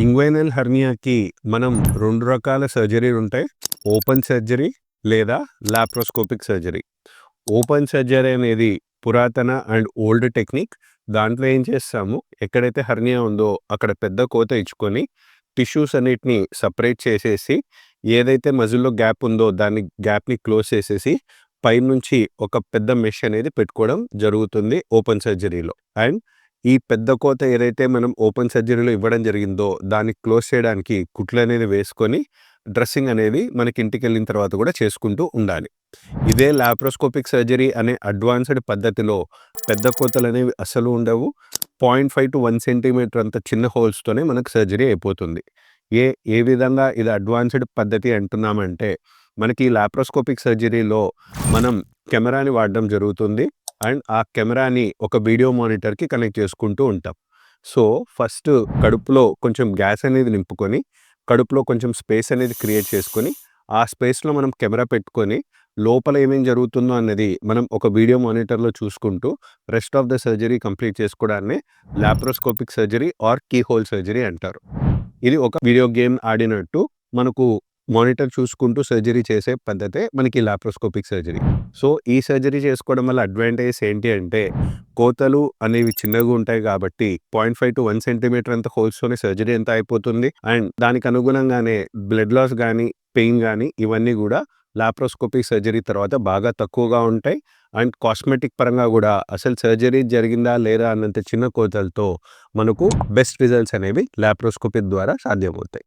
Inguinal హెర్నియాకి మనం 2 రకాల సర్జరీలుంటాయి. Open surgery లేదా లాప్రోస్కోపిక్ సర్జరీ. ఓపెన్ సర్జరీ అనేది పురాతన అండ్ ఓల్డ్ టెక్నిక్. దాంట్లో ఏం చేస్తాము, ఎక్కడైతే హెర్నియా ఉందో అక్కడ పెద్ద కోత ఇచ్చుకొని టిష్యూస్ అన్నిటిని సెపరేట్ చేసేసి, ఏదైతే మజిల్‌లో గ్యాప్ ఉందో దాన్ని గ్యాప్‌ని క్లోజ్ చేసేసి పైనుంచి ఒక పెద్ద మెష్ అనేది పెట్టుకోవడం జరుగుతుంది ఓపెన్ సర్జరీలో. అండ్ ఈ పెద్ద కోత ఏదైతే మనం ఓపెన్ సర్జరీలో ఇవ్వడం జరిగిందో దాన్ని క్లోజ్ చేయడానికి కుట్లనేది వేసుకొని డ్రెస్సింగ్ అనేది మనకి ఇంటికెళ్ళిన తర్వాత కూడా చేసుకుంటూ ఉండాలి. ఇదే లాప్రోస్కోపిక్ సర్జరీ అనే అడ్వాన్స్డ్ పద్ధతిలో పెద్ద కోతలనేవి అస్సలు ఉండవు. 0.5-1 సెంటీమీటర్ అంత చిన్న హోల్స్‌తోనే మనకు సర్జరీ అయిపోతుంది. ఏ విధంగా ఇది అడ్వాన్స్డ్ పద్ధతి అంటున్నామంటే, మనకి లాప్రోస్కోపిక్ సర్జరీలో మనం కెమెరాని వాడడం జరుగుతుంది. అండ్ ఆ కెమెరాని ఒక వీడియో మానిటర్‌కి కనెక్ట్ చేసుకుంటూ ఉంటాం. సో, ఫస్ట్ కడుపులో కొంచెం గ్యాస్ అనేది నింపుకొని, కడుపులో కొంచెం స్పేస్ అనేది క్రియేట్ చేసుకొని, ఆ స్పేస్‌లో మనం కెమెరా పెట్టుకొని, లోపల ఏమేం జరుగుతుందో అన్నది మనం ఒక వీడియో మానిటర్‌లో చూసుకుంటూ, rest of the surgery complete చేసుకోవడాన్నే laparoscopic surgery or key hole surgery అంటారు. ఇది ఒక వీడియో గేమ్ ఆడినట్టు మనకు మానిటర్ చూసుకుంటూ సర్జరీ చేసే పద్ధతే మనకి లాప్రోస్కోపిక్ సర్జరీ. సో, ఈ సర్జరీ చేసుకోవడం వల్ల అడ్వాంటేజెస్ ఏంటి అంటే, కోతలు అనేవి చిన్నగా ఉంటాయి కాబట్టి 0.5-1 సెంటీమీటర్ అంత హోల్స్‌తోనే సర్జరీ అంతా అయిపోతుంది. అండ్ దానికి అనుగుణంగానే బ్లడ్ లాస్ గానీ, పెయిన్ గానీ ఇవన్నీ గూడా లాప్రోస్కోపిక్ సర్జరీ తర్వాత బాగా తక్కువగా ఉంటాయి. అండ్ కాస్మెటిక్ పరంగా గూడా అసలు సర్జరీ జరిగిందా లేదా అన్నంత చిన్న కోతలతో మనకు బెస్ట్ రిజల్ట్స్ అనేవి లాప్రోస్కోపీ ద్వారా సాధ్యమవుతాయి.